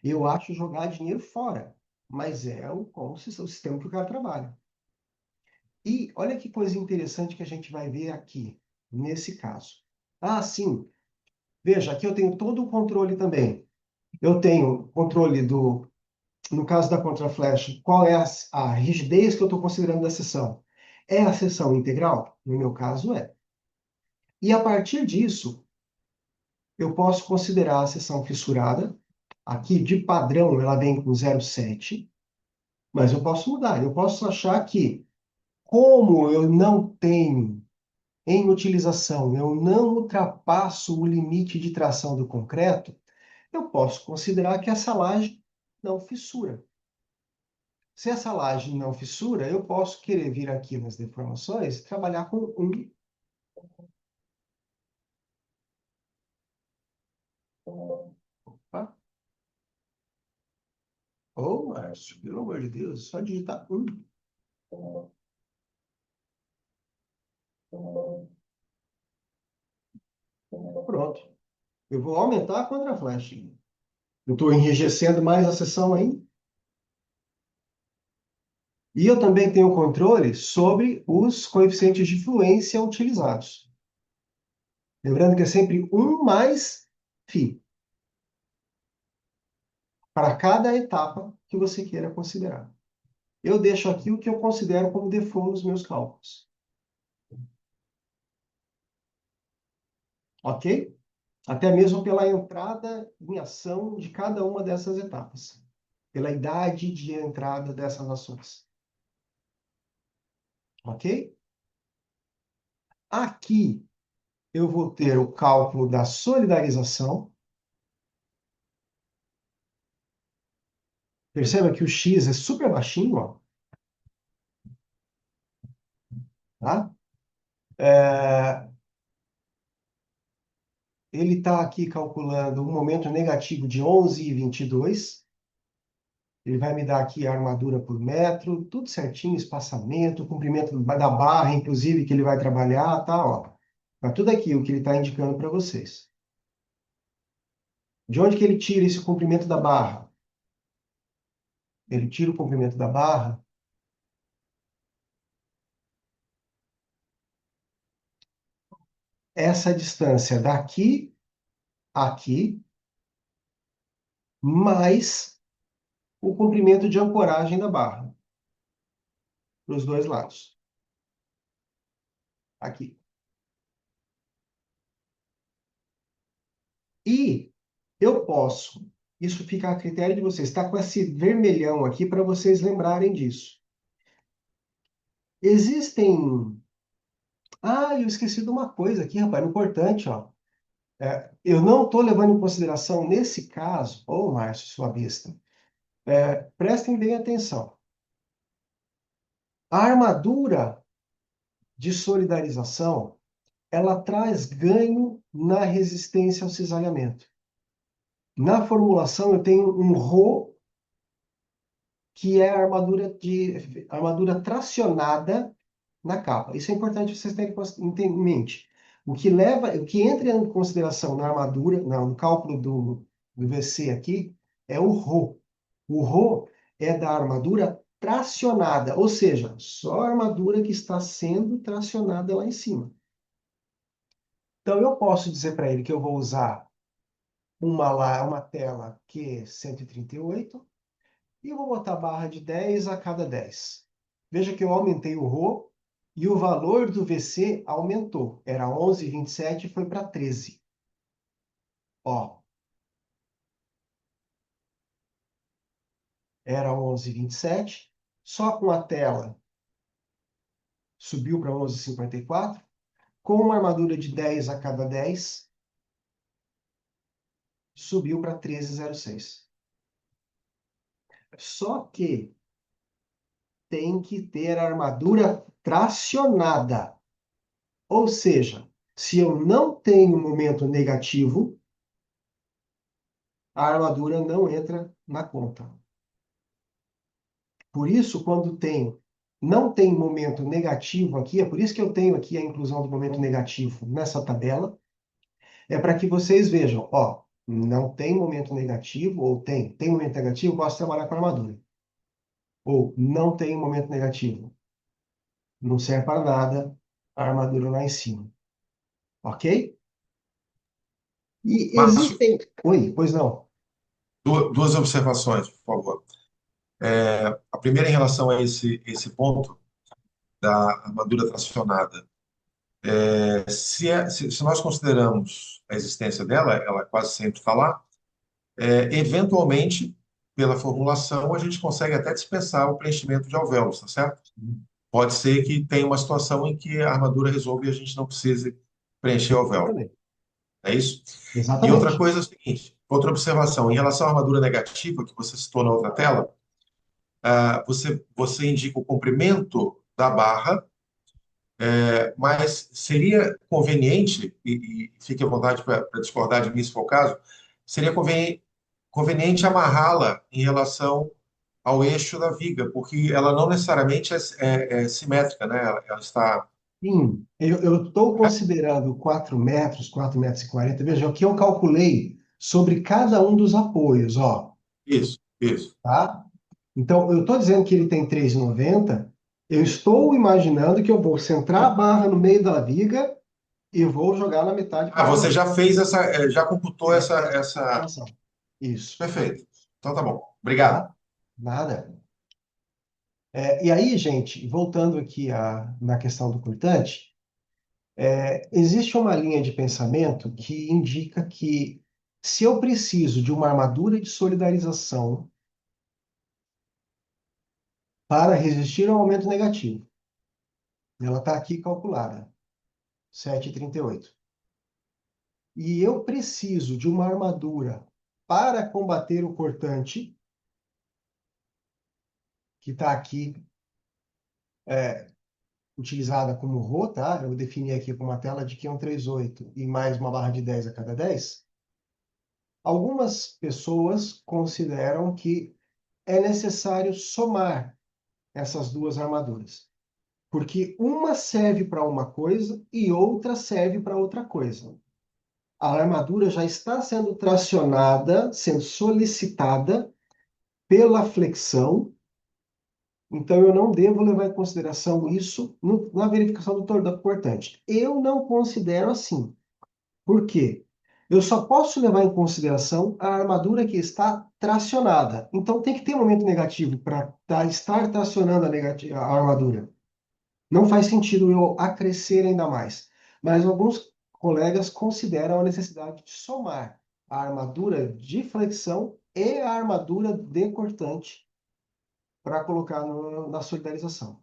S1: Eu acho jogar dinheiro fora, mas é o sistema que o cara trabalha. E olha que coisa interessante que a gente vai ver aqui, nesse caso. Ah, sim. Veja, aqui eu tenho todo o controle também. Eu tenho controle no caso da contraflecha, qual é a rigidez que eu estou considerando da seção? É a seção integral? No meu caso, é. E a partir disso, eu posso considerar a seção fissurada. Aqui, de padrão, ela vem com 0,7, mas eu posso mudar. Eu posso achar que, como eu não tenho em utilização, eu não ultrapasso o limite de tração do concreto, eu posso considerar que essa laje não fissura. Se essa laje não fissura, eu posso querer vir aqui nas deformações e trabalhar com um. Opa. Ô, Márcio, pelo amor de Deus, só digitar um. Pronto. Eu vou aumentar a contraflecha. Eu estou enrijecendo mais a seção ainda. E eu também tenho controle sobre os coeficientes de fluência utilizados. Lembrando que é sempre 1 mais φ, para cada etapa que você queira considerar. Eu deixo aqui o que eu considero como default nos meus cálculos. Ok? Até mesmo pela entrada em ação de cada uma dessas etapas. Pela idade de entrada dessas ações. Ok? Aqui eu vou ter o cálculo da solidarização. Perceba que o X é super baixinho, ó. Tá? Ele está aqui calculando um momento negativo de 11,22. Ele vai me dar aqui a armadura por metro, tudo certinho, espaçamento, comprimento da barra, inclusive, que ele vai trabalhar, tá? Ó. Tá tudo aqui o que ele está indicando para vocês. De onde que ele tira esse comprimento da barra? Ele tira o comprimento da barra. Essa distância daqui a aqui, mais o comprimento de ancoragem da barra, para os dois lados. Aqui. E eu posso, isso fica a critério de vocês, está com esse vermelhão aqui para vocês lembrarem disso. Existem. Ah, eu esqueci de uma coisa aqui, rapaz, importante, ó. Eu não estou levando em consideração nesse caso, ô Márcio, sua besta, prestem bem atenção. A armadura de solidarização, ela traz ganho na resistência ao cisalhamento. Na formulação, eu tenho um Rho, que é a armadura tracionada na capa. Isso é importante vocês terem em mente. O que entra em consideração na armadura, no cálculo do VC aqui, é o Rho. O Rho é da armadura tracionada, ou seja, só a armadura que está sendo tracionada lá em cima. Então, eu posso dizer para ele que eu vou usar uma tela Q138 e eu vou botar barra de 10 a cada 10. Veja que eu aumentei o Rho e o valor do VC aumentou. Era 11,27 e foi para 13. Ó, era 11,27. Só com a tela subiu para 11,54. Com uma armadura de 10 a cada 10, subiu para 13,06. Só que tem que ter a armadura tracionada. Ou seja, se eu não tenho momento negativo, a armadura não entra na conta. Por isso, quando não tem momento negativo aqui, é por isso que eu tenho aqui a inclusão do momento negativo nessa tabela, é para que vocês vejam, ó, não tem momento negativo, ou tem momento negativo, posso trabalhar com a armadura. Ou não tem momento negativo, não serve para nada a armadura lá em cima. Ok? E
S5: Márcio,
S1: existem. Oi, pois não.
S5: duas observações, por favor. A primeira em relação a esse ponto da armadura tracionada. Se nós consideramos a existência dela, ela quase sempre está lá, eventualmente, pela formulação, a gente consegue até dispensar o preenchimento de alvéolos, tá certo? Pode ser que tenha uma situação em que a armadura resolve e a gente não precise preencher o alvéolo.
S1: Exatamente.
S5: É isso? E outra
S1: Exatamente.
S5: coisa é o seguinte, outra observação, em relação à armadura negativa, que você citou na outra tela, você indica o comprimento da barra, mas seria conveniente, e fique à vontade para discordar de mim se for o caso, seria conveniente amarrá-la em relação ao eixo da viga, porque ela não necessariamente é simétrica, né? Ela está.
S1: Sim, eu estou considerando 4 metros, 4 metros e 40. Veja, o que eu calculei sobre cada um dos apoios, ó,
S5: Isso, isso.
S1: tá? Então, eu estou dizendo que ele tem 3,90. Eu estou imaginando que eu vou centrar a barra no meio da viga e vou jogar na metade
S5: Ah, você
S1: paralela.
S5: já fez já computou
S1: Já fiz essa
S5: essa.
S1: operação. Isso,
S5: Perfeito. Então tá bom. Obrigado.
S1: tá? Nada. E aí, gente, voltando aqui na questão do cortante, existe uma linha de pensamento que indica que se eu preciso de uma armadura de solidarização para resistir ao aumento negativo, ela está aqui calculada, 7,38. E eu preciso de uma armadura para combater o cortante, que está aqui utilizada como RO, tá? Eu defini aqui com uma tela de que 138 e mais uma barra de 10 a cada 10. Algumas pessoas consideram que é necessário somar essas duas armaduras, porque uma serve para uma coisa e outra serve para outra coisa. A armadura já está sendo tracionada, sendo solicitada pela flexão, então eu não devo levar em consideração isso na verificação do torque cortante. Eu não considero assim. Por quê? Eu só posso levar em consideração a armadura que está tracionada. Então tem que ter um momento negativo para estar tracionando a armadura. Não faz sentido eu acrescer ainda mais. Mas alguns colegas consideram a necessidade de somar a armadura de flexão e a armadura decortante para colocar na solidarização.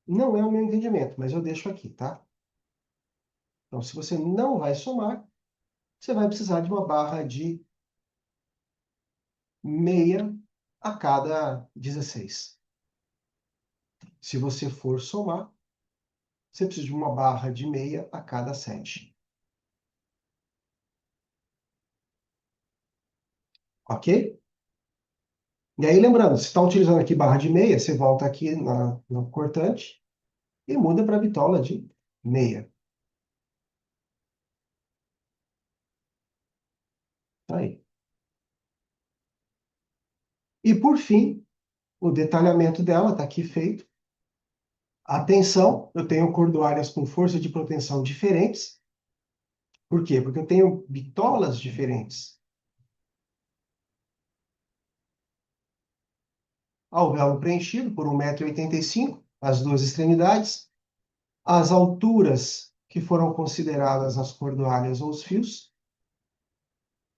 S1: Não é o meu entendimento, mas eu deixo aqui, tá? Então, se você não vai somar, você vai precisar de uma barra de meia a cada 16. Se você for somar, você precisa de uma barra de meia a cada 7. Ok? E aí, lembrando, se está utilizando aqui barra de meia, você volta aqui no cortante e muda para bitola de meia. Tá aí. E por fim, o detalhamento dela está aqui feito. Atenção, eu tenho cordoalhas com força de proteção diferentes. Por quê? Porque eu tenho bitolas diferentes. Alvéolo preenchido por 1,85 m, as duas extremidades. As alturas que foram consideradas as cordoalhas ou os fios.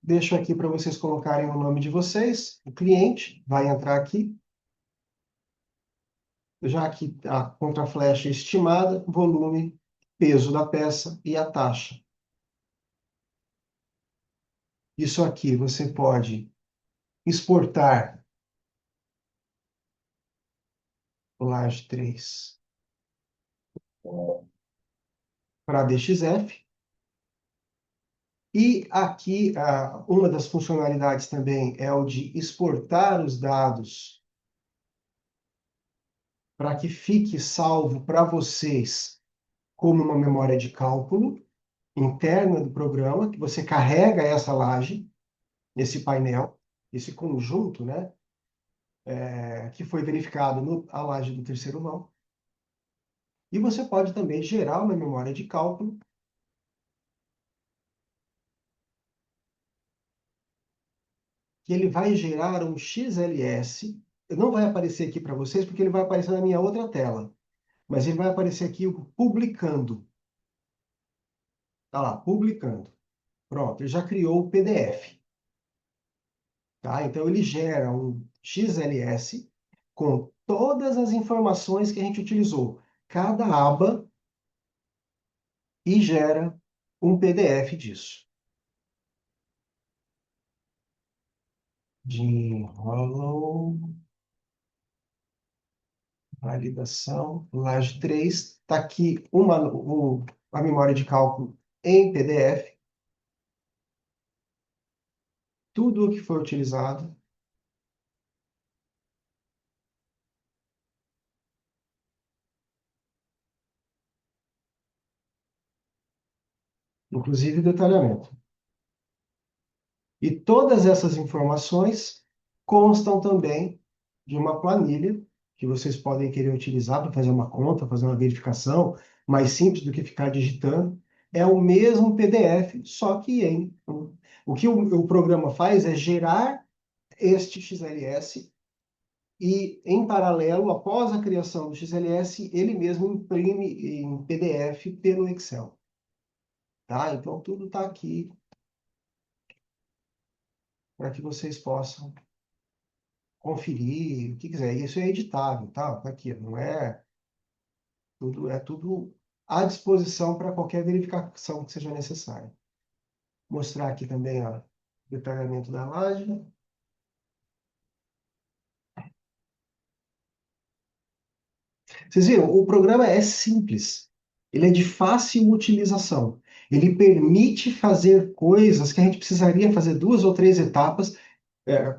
S1: Deixo aqui para vocês colocarem o nome de vocês. O cliente vai entrar aqui. Já que a contraflecha estimada, volume, peso da peça e a taxa. Isso aqui você pode exportar laje 3 para DXF. E aqui, uma das funcionalidades também é o de exportar os dados para que fique salvo para vocês como uma memória de cálculo interna do programa, que você carrega essa laje, esse painel, esse conjunto, né, que foi verificado na laje do terceiro vão. E você pode também gerar uma memória de cálculo que ele vai gerar um XLS. Não vai aparecer aqui para vocês, porque ele vai aparecer na minha outra tela. Mas ele vai aparecer aqui publicando. Tá lá, publicando. Pronto, ele já criou o PDF. Tá? Então ele gera um XLS com todas as informações que a gente utilizou, cada aba, e gera um PDF disso. De Hollow, validação, laje 3, está aqui a memória de cálculo em PDF, tudo o que foi utilizado, inclusive detalhamento. E todas essas informações constam também de uma planilha que vocês podem querer utilizar para fazer uma conta, fazer uma verificação, mais simples do que ficar digitando. É o mesmo PDF, só que em... O que o programa faz é gerar este XLS e, em paralelo, após a criação do XLS, ele mesmo imprime em PDF pelo Excel. Tá? Então, tudo está aqui para que vocês possam conferir, o que quiser. Isso é editável, tá? Tá aqui, não é tudo, é tudo à disposição para qualquer verificação que seja necessária. Mostrar aqui também ó, o detalhamento da laje. Vocês viram? O programa é simples. Ele é de fácil utilização. Ele permite fazer coisas que a gente precisaria fazer duas ou três etapas,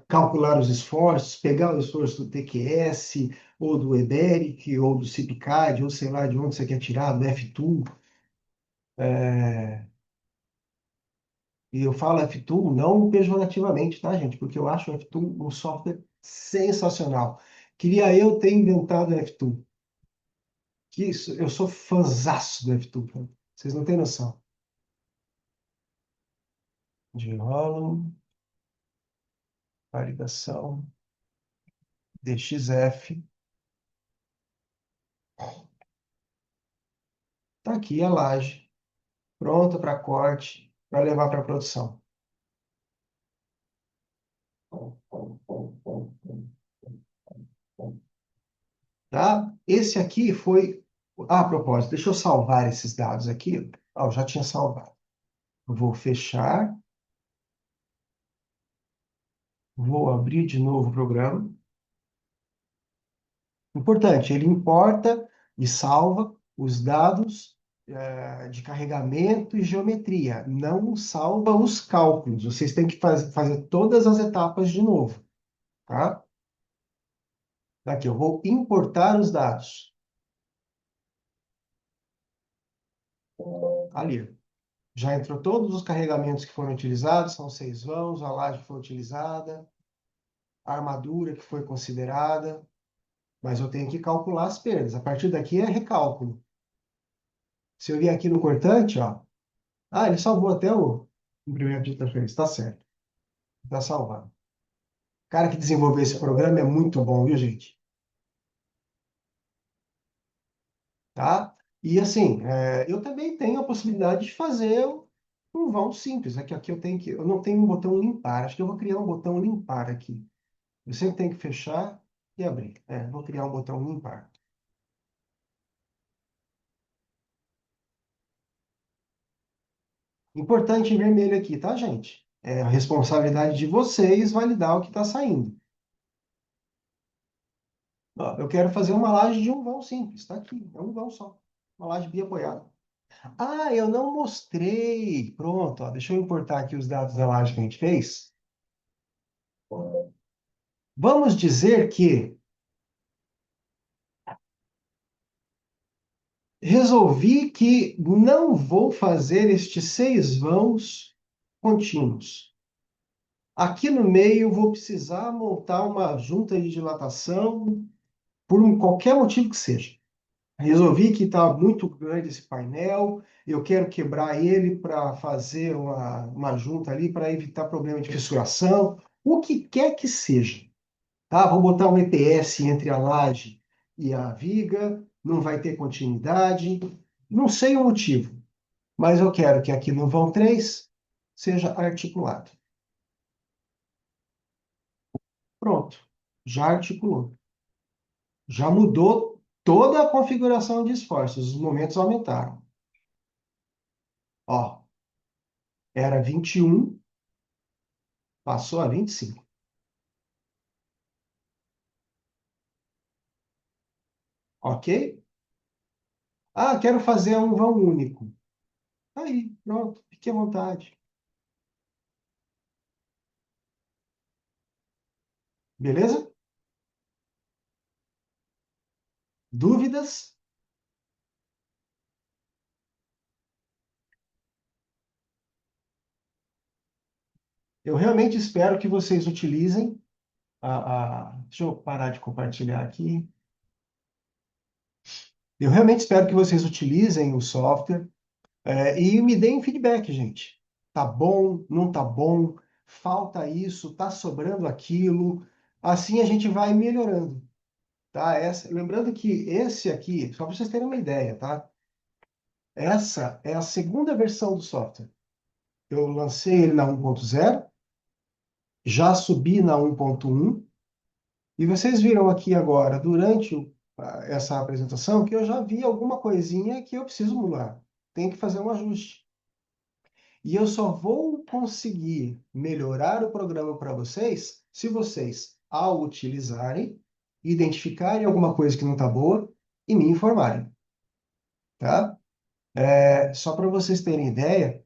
S1: calcular os esforços, pegar o esforço do TQS, ou do EBERIC, ou do CIPCAD, ou sei lá de onde você quer tirar, do F-Tool. E eu falo F-Tool não pejorativamente, tá, gente? Porque eu acho o F-Tool um software sensacional. Queria eu ter inventado o F-Tool. Que isso, eu sou fãzaço do F-Tool, cara. Vocês não têm noção. De Holland, validação, DXF. Tá aqui a laje, pronta para corte, para levar para produção. Tá? Esse aqui foi. Ah, a propósito, deixa eu salvar esses dados aqui. Ah, eu já tinha salvado. Vou fechar, vou abrir de novo o programa. Importante, ele importa e salva os dados de carregamento e geometria. Não salva os cálculos. Vocês têm que fazer todas as etapas de novo, tá? Aqui, eu vou importar os dados. Ali. Já entrou todos os carregamentos que foram utilizados, são 6 vãos, a laje que foi utilizada, a armadura que foi considerada, mas eu tenho que calcular as perdas. A partir daqui é recálculo. Se eu vier aqui no cortante, ó, ele salvou até o comprimento de interferência, está certo, está salvado. O cara que desenvolveu esse programa é muito bom, viu, gente? Tá? E assim, eu também tenho a possibilidade de fazer um vão simples. Aqui eu não tenho um botão limpar. Acho que eu vou criar um botão limpar aqui. Eu sempre tenho que fechar e abrir. Vou criar um botão limpar. Importante em vermelho aqui, tá, gente? É a responsabilidade de vocês validar o que está saindo. Ó, eu quero fazer uma laje de um vão simples. Está aqui, é um vão só. Uma laje biapoiada. Ah, eu não mostrei. Pronto, ó, deixa eu importar aqui os dados da laje que a gente fez. Vamos dizer que resolvi que não vou fazer estes 6 vãos contínuos. Aqui no meio, vou precisar montar uma junta de dilatação por qualquer motivo que seja. Resolvi que está muito grande esse painel, eu quero quebrar ele para fazer uma junta ali para evitar problema de fissuração, o que quer que seja. Tá? Vou botar um EPS entre a laje e a viga, não vai ter continuidade, não sei o motivo, mas eu quero que aqui no vão 3 seja articulado. Pronto, já articulou. Já mudou toda a configuração de esforços, os momentos aumentaram. Ó, era 21, passou a 25. Ok? Ah, quero fazer um vão único. Aí, pronto, fique à vontade. Beleza? Dúvidas? Eu realmente espero que vocês utilizem Deixa eu parar de compartilhar aqui. Eu realmente espero que vocês utilizem o software e me deem feedback, gente. Tá bom? Não tá bom? Falta isso? Tá sobrando aquilo? Assim a gente vai melhorando, tá? Lembrando que esse aqui, só para vocês terem uma ideia, tá? Essa é a segunda versão do software. Eu lancei ele na 1.0, já subi na 1.1. E vocês viram aqui agora, durante essa apresentação, que eu já vi alguma coisinha que eu preciso mudar. Tem que fazer um ajuste. E eu só vou conseguir melhorar o programa para vocês se vocês, ao utilizarem, identificarem alguma coisa que não está boa e me informarem, tá? Só para vocês terem ideia,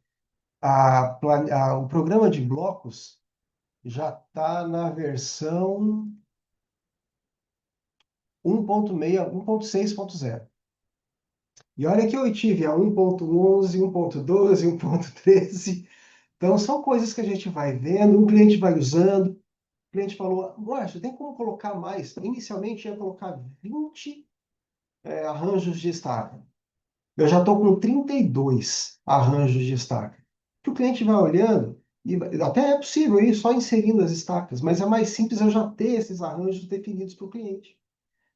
S1: o programa de blocos já está na versão 1.6.0. E olha que eu tive a 1.11, 1.12, 1.13. Então, são coisas que a gente vai vendo, o cliente vai usando. O cliente falou, Márcio, tem como colocar mais? Inicialmente ia colocar 20 arranjos de estaca. Eu já estou com 32 arranjos de estaca. Que o cliente vai olhando, e até é possível ir só inserindo as estacas, mas é mais simples eu já ter esses arranjos definidos para o cliente,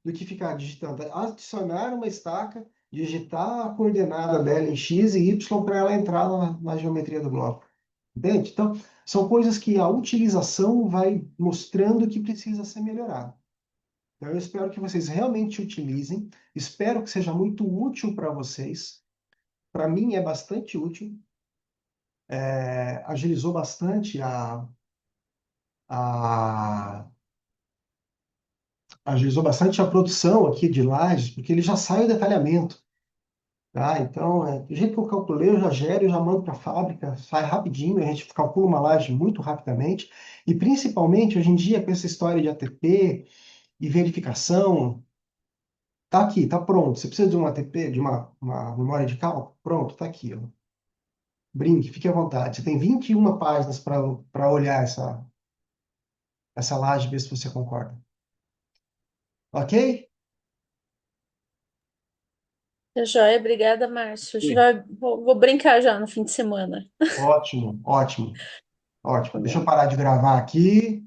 S1: do que ficar digitando, adicionar uma estaca, digitar a coordenada dela em X e Y para ela entrar na geometria do bloco. Entende? Então, são coisas que a utilização vai mostrando que precisa ser melhorado. Então, eu espero que vocês realmente utilizem, espero que seja muito útil para vocês. Para mim é bastante útil, agilizou bastante a, agilizou bastante a produção aqui de lajes, porque ele já sai o detalhamento. Tá? Então, do jeito que eu calculei, eu já gero, eu já mando para a fábrica, sai rapidinho, a gente calcula uma laje muito rapidamente. E principalmente, hoje em dia, com essa história de ATP e verificação, tá aqui, tá pronto. Você precisa de um ATP, de uma memória de cálculo? Pronto, tá aqui. Ó. Brinque, fique à vontade. Você tem 21 páginas para olhar essa laje e ver se você concorda. Ok?
S4: Tá joia, obrigada, Márcio.
S2: Sim.
S4: Vou brincar já no fim de semana.
S1: Ótimo, ótimo, ótimo.
S4: Tá
S1: Deixa eu
S4: bom?
S1: parar de gravar aqui.